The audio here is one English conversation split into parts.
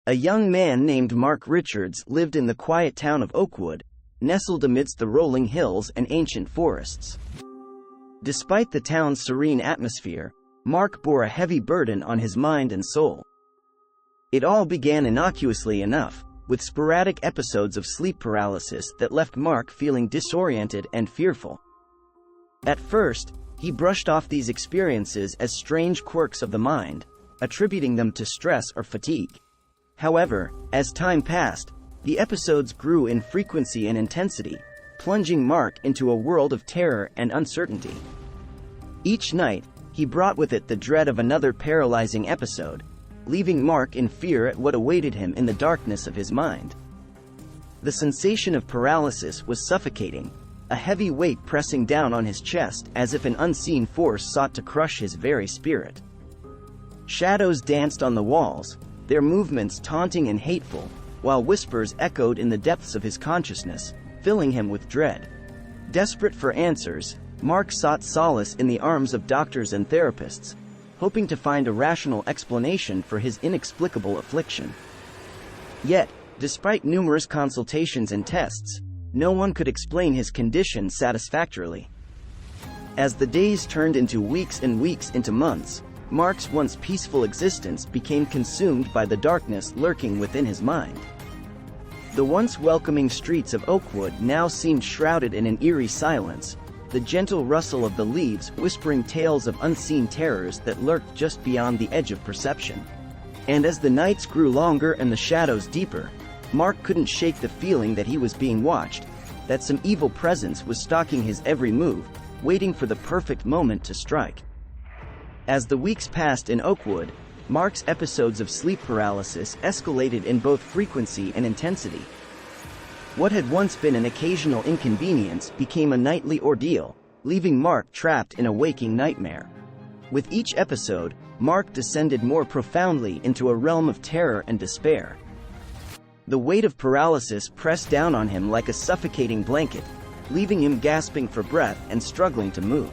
A young man named Mark Richards lived in the quiet town of Oakwood, nestled amidst the rolling hills and ancient forests. Despite the town's serene atmosphere, Mark bore a heavy burden on his mind and soul. It all began innocuously enough, with sporadic episodes of sleep paralysis that left Mark feeling disoriented and fearful. At first, he brushed off these experiences as strange quirks of the mind, attributing them to stress or fatigue. However, as time passed, the episodes grew in frequency and intensity, plunging Mark into a world of terror and uncertainty. Each night, he brought with it the dread of another paralyzing episode, leaving Mark in fear at what awaited him in the darkness of his mind. The sensation of paralysis was suffocating, a heavy weight pressing down on his chest as if an unseen force sought to crush his very spirit. Shadows danced on the walls, their movements taunting and hateful, while whispers echoed in the depths of his consciousness, filling him with dread. Desperate for answers, Mark sought solace in the arms of doctors and therapists, hoping to find a rational explanation for his inexplicable affliction. Yet, despite numerous consultations and tests, no one could explain his condition satisfactorily. As the days turned into weeks and weeks into months, Mark's once peaceful existence became consumed by the darkness lurking within his mind. The once welcoming streets of Oakwood now seemed shrouded in an eerie silence, the gentle rustle of the leaves whispering tales of unseen terrors that lurked just beyond the edge of perception. And as the nights grew longer and the shadows deeper, Mark couldn't shake the feeling that he was being watched, that some evil presence was stalking his every move, waiting for the perfect moment to strike. As the weeks passed in Oakwood, Mark's episodes of sleep paralysis escalated in both frequency and intensity. What had once been an occasional inconvenience became a nightly ordeal, leaving Mark trapped in a waking nightmare. With each episode, Mark descended more profoundly into a realm of terror and despair. The weight of paralysis pressed down on him like a suffocating blanket, leaving him gasping for breath and struggling to move.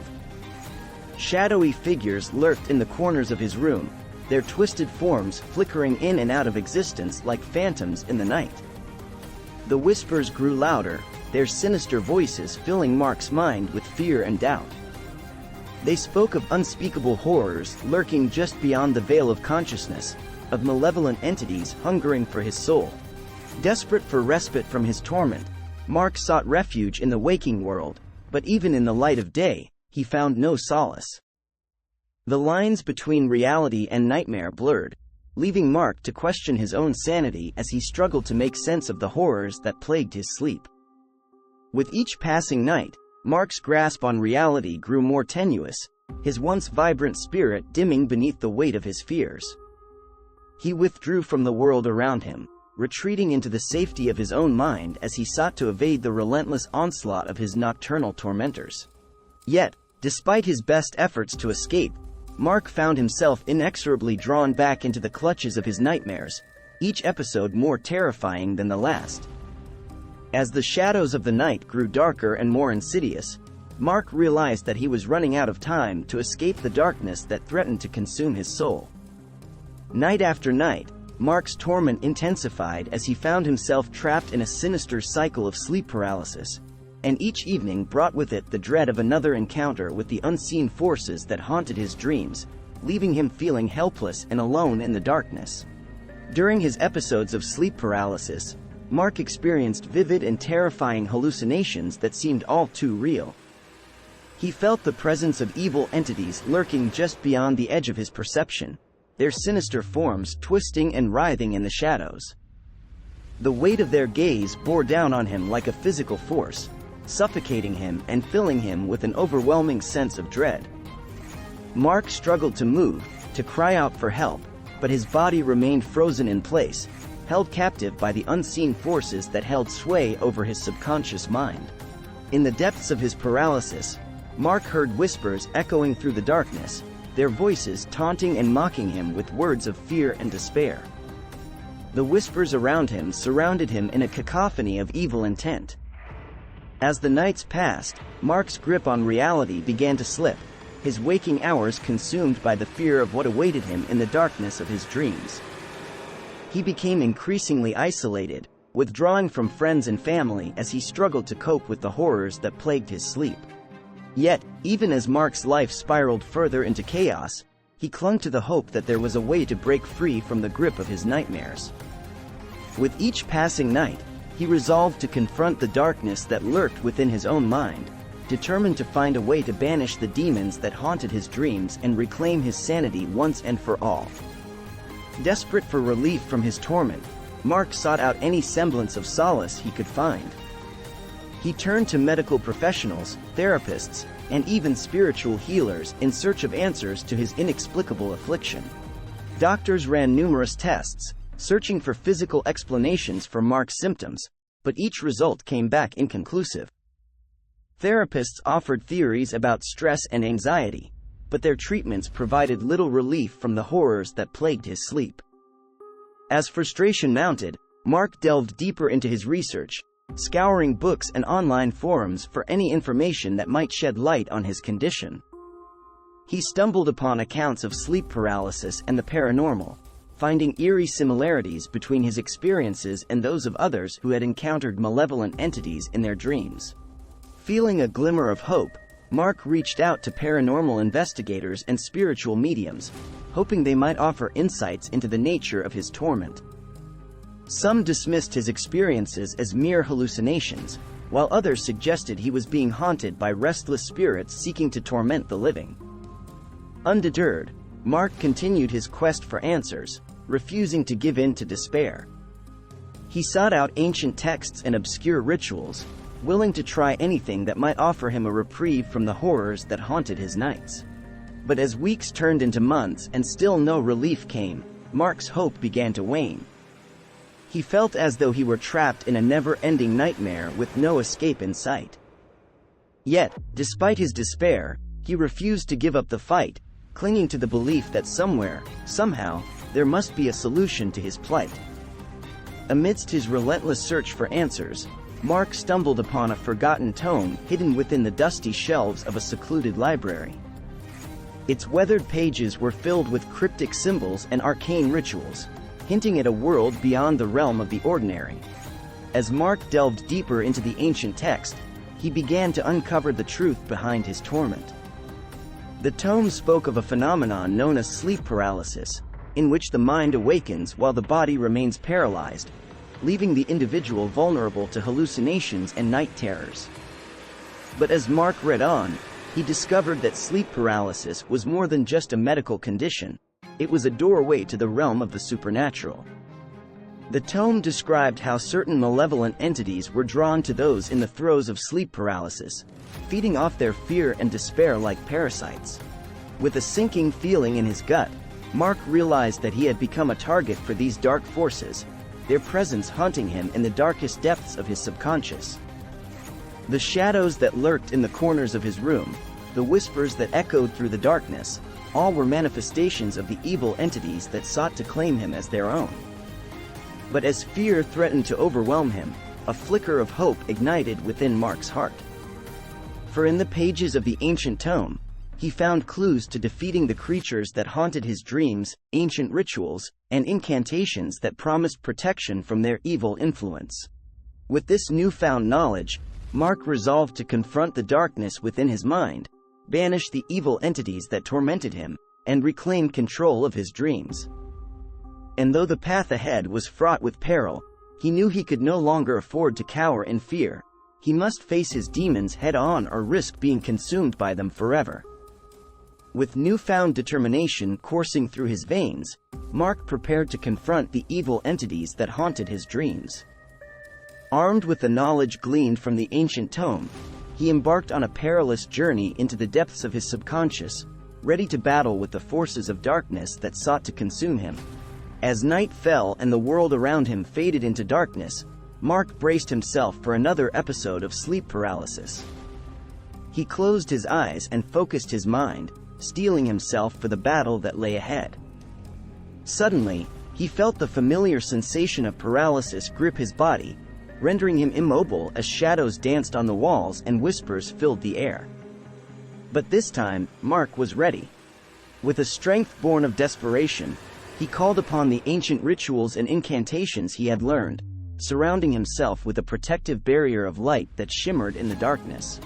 Shadowy figures lurked in the corners of his room, their twisted forms flickering in and out of existence like phantoms in the night. The whispers grew louder, their sinister voices filling Mark's mind with fear and doubt. They spoke of unspeakable horrors lurking just beyond the veil of consciousness, of malevolent entities hungering for his soul. Desperate for respite from his torment, Mark sought refuge in the waking world, but even in the light of day, he found no solace. The lines between reality and nightmare blurred, leaving Mark to question his own sanity as he struggled to make sense of the horrors that plagued his sleep. With each passing night, Mark's grasp on reality grew more tenuous, his once vibrant spirit dimming beneath the weight of his fears. He withdrew from the world around him, retreating into the safety of his own mind as he sought to evade the relentless onslaught of his nocturnal tormentors. Yet, despite his best efforts to escape, Mark found himself inexorably drawn back into the clutches of his nightmares, each episode more terrifying than the last. As the shadows of the night grew darker and more insidious, Mark realized that he was running out of time to escape the darkness that threatened to consume his soul. Night after night, Mark's torment intensified as he found himself trapped in a sinister cycle of sleep paralysis, and each evening brought with it the dread of another encounter with the unseen forces that haunted his dreams, leaving him feeling helpless and alone in the darkness. During his episodes of sleep paralysis, Mark experienced vivid and terrifying hallucinations that seemed all too real. He felt the presence of evil entities lurking just beyond the edge of his perception, their sinister forms twisting and writhing in the shadows. The weight of their gaze bore down on him like a physical force, suffocating him and filling him with an overwhelming sense of dread. Mark struggled to move, to cry out for help, but his body remained frozen in place, held captive by the unseen forces that held sway over his subconscious mind. In the depths of his paralysis, Mark heard whispers echoing through the darkness, their voices taunting and mocking him with words of fear and despair. The whispers around him surrounded him in a cacophony of evil intent. As the nights passed, Mark's grip on reality began to slip, his waking hours consumed by the fear of what awaited him in the darkness of his dreams. He became increasingly isolated, withdrawing from friends and family as he struggled to cope with the horrors that plagued his sleep. Yet, even as Mark's life spiraled further into chaos, he clung to the hope that there was a way to break free from the grip of his nightmares. With each passing night, he resolved to confront the darkness that lurked within his own mind, determined to find a way to banish the demons that haunted his dreams and reclaim his sanity once and for all. Desperate for relief from his torment, Mark sought out any semblance of solace he could find. He turned to medical professionals, therapists, and even spiritual healers in search of answers to his inexplicable affliction. Doctors ran numerous tests, searching for physical explanations for Mark's symptoms, but each result came back inconclusive. Therapists offered theories about stress and anxiety, but their treatments provided little relief from the horrors that plagued his sleep. As frustration mounted, Mark delved deeper into his research, scouring books and online forums for any information that might shed light on his condition. He stumbled upon accounts of sleep paralysis and the paranormal, finding eerie similarities between his experiences and those of others who had encountered malevolent entities in their dreams. Feeling a glimmer of hope, Mark reached out to paranormal investigators and spiritual mediums, hoping they might offer insights into the nature of his torment. Some dismissed his experiences as mere hallucinations, while others suggested he was being haunted by restless spirits seeking to torment the living. Undeterred, Mark continued his quest for answers, refusing to give in to despair. He sought out ancient texts and obscure rituals, willing to try anything that might offer him a reprieve from the horrors that haunted his nights. But as weeks turned into months and still no relief came, Mark's hope began to wane. He felt as though he were trapped in a never-ending nightmare with no escape in sight. Yet, despite his despair, he refused to give up the fight, clinging to the belief that somewhere, somehow, there must be a solution to his plight. Amidst his relentless search for answers, Mark stumbled upon a forgotten tome hidden within the dusty shelves of a secluded library. Its weathered pages were filled with cryptic symbols and arcane rituals, hinting at a world beyond the realm of the ordinary. As Mark delved deeper into the ancient text, he began to uncover the truth behind his torment. The tome spoke of a phenomenon known as sleep paralysis, in which the mind awakens while the body remains paralyzed, leaving the individual vulnerable to hallucinations and night terrors. But as Mark read on, he discovered that sleep paralysis was more than just a medical condition. It was a doorway to the realm of the supernatural. The tome described how certain malevolent entities were drawn to those in the throes of sleep paralysis, feeding off their fear and despair like parasites. With a sinking feeling in his gut, Mark realized that he had become a target for these dark forces, their presence haunting him in the darkest depths of his subconscious. The shadows that lurked in the corners of his room, the whispers that echoed through the darkness, all were manifestations of the evil entities that sought to claim him as their own. But as fear threatened to overwhelm him, a flicker of hope ignited within Mark's heart. For in the pages of the ancient tome, he found clues to defeating the creatures that haunted his dreams, ancient rituals, and incantations that promised protection from their evil influence. With this newfound knowledge, Mark resolved to confront the darkness within his mind, banish the evil entities that tormented him, and reclaim control of his dreams. And though the path ahead was fraught with peril, he knew he could no longer afford to cower in fear. He must face his demons head-on or risk being consumed by them forever. With newfound determination coursing through his veins, Mark prepared to confront the evil entities that haunted his dreams. Armed with the knowledge gleaned from the ancient tome, he embarked on a perilous journey into the depths of his subconscious, ready to battle with the forces of darkness that sought to consume him. As night fell and the world around him faded into darkness, Mark braced himself for another episode of sleep paralysis. He closed his eyes and focused his mind, steeling himself for the battle that lay ahead. Suddenly, he felt the familiar sensation of paralysis grip his body, rendering him immobile as shadows danced on the walls and whispers filled the air. But this time, Mark was ready. With a strength born of desperation, He called upon the ancient rituals and incantations he had learned, surrounding himself with a protective barrier of light that shimmered in the darkness.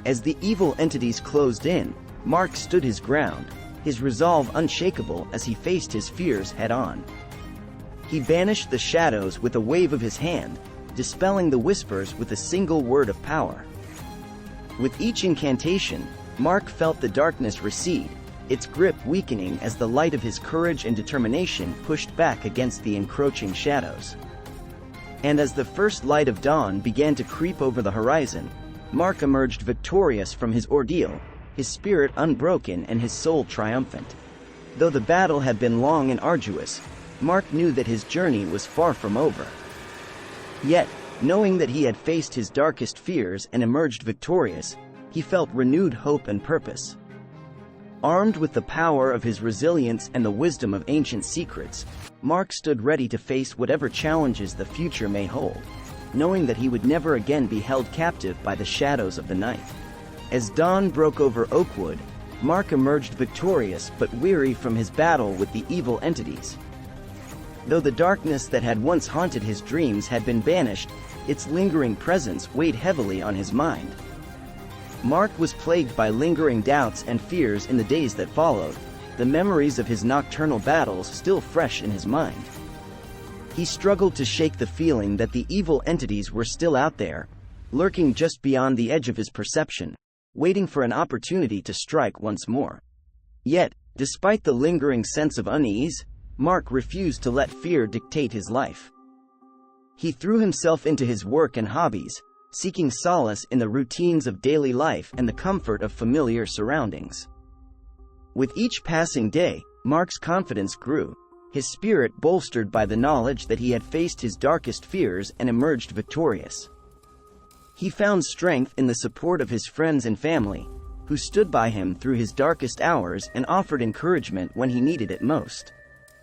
As the evil entities closed in, Mark stood his ground, his resolve unshakable as he faced his fears head-on. He banished the shadows with a wave of his hand, dispelling the whispers with a single word of power. With each incantation, Mark felt the darkness recede, its grip weakening as the light of his courage and determination pushed back against the encroaching shadows. And as the first light of dawn began to creep over the horizon, Mark emerged victorious from his ordeal, his spirit unbroken and his soul triumphant. Though the battle had been long and arduous, Mark knew that his journey was far from over. Yet, knowing that he had faced his darkest fears and emerged victorious, he felt renewed hope and purpose. Armed with the power of his resilience and the wisdom of ancient secrets, Mark stood ready to face whatever challenges the future may hold, knowing that he would never again be held captive by the shadows of the night. As dawn broke over Oakwood, Mark emerged victorious but weary from his battle with the evil entities. Though the darkness that had once haunted his dreams had been banished, its lingering presence weighed heavily on his mind. Mark was plagued by lingering doubts and fears in the days that followed, the memories of his nocturnal battles still fresh in his mind. He struggled to shake the feeling that the evil entities were still out there, lurking just beyond the edge of his perception, waiting for an opportunity to strike once more. Yet, despite the lingering sense of unease, Mark refused to let fear dictate his life. He threw himself into his work and hobbies, seeking solace in the routines of daily life and the comfort of familiar surroundings. With each passing day, Mark's confidence grew, his spirit bolstered by the knowledge that he had faced his darkest fears and emerged victorious. He found strength in the support of his friends and family, who stood by him through his darkest hours and offered encouragement when he needed it most.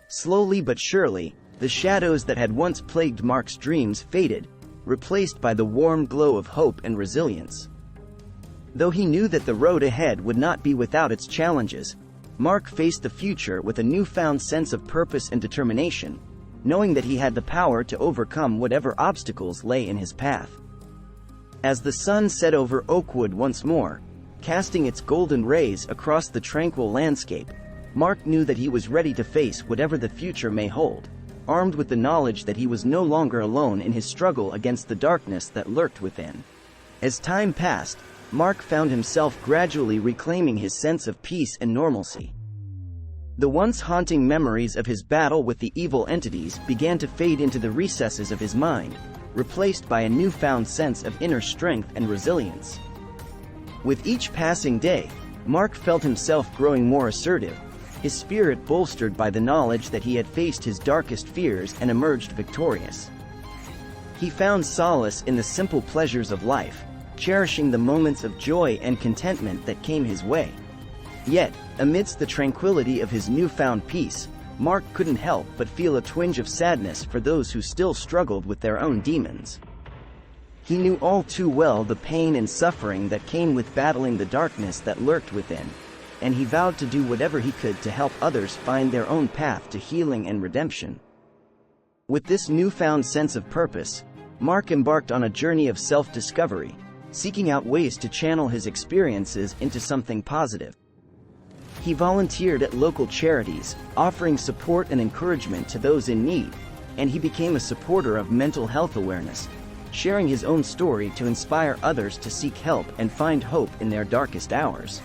Slowly but surely, the shadows that had once plagued Mark's dreams faded, replaced by the warm glow of hope and resilience. Though he knew that the road ahead would not be without its challenges, Mark faced the future with a newfound sense of purpose and determination, knowing that he had the power to overcome whatever obstacles lay in his path. As the sun set over Oakwood once more, casting its golden rays across the tranquil landscape, Mark knew that he was ready to face whatever the future may hold, armed with the knowledge that he was no longer alone in his struggle against the darkness that lurked within. As time passed, Mark found himself gradually reclaiming his sense of peace and normalcy. The once haunting memories of his battle with the evil entities began to fade into the recesses of his mind, replaced by a newfound sense of inner strength and resilience. With each passing day, Mark felt himself growing more assertive, his spirit bolstered by the knowledge that he had faced his darkest fears and emerged victorious. He found solace in the simple pleasures of life, cherishing the moments of joy and contentment that came his way. Yet, amidst the tranquility of his newfound peace, Mark couldn't help but feel a twinge of sadness for those who still struggled with their own demons. He knew all too well the pain and suffering that came with battling the darkness that lurked within, and he vowed to do whatever he could to help others find their own path to healing and redemption. With this newfound sense of purpose, Mark embarked on a journey of self-discovery, seeking out ways to channel his experiences into something positive. He volunteered at local charities, offering support and encouragement to those in need, and he became a supporter of mental health awareness, sharing his own story to inspire others to seek help and find hope in their darkest hours.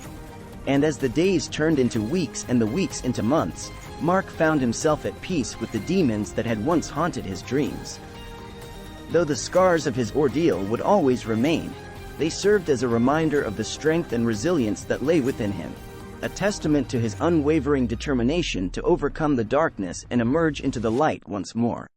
And as the days turned into weeks and the weeks into months, Mark found himself at peace with the demons that had once haunted his dreams. Though the scars of his ordeal would always remain, they served as a reminder of the strength and resilience that lay within him, a testament to his unwavering determination to overcome the darkness and emerge into the light once more.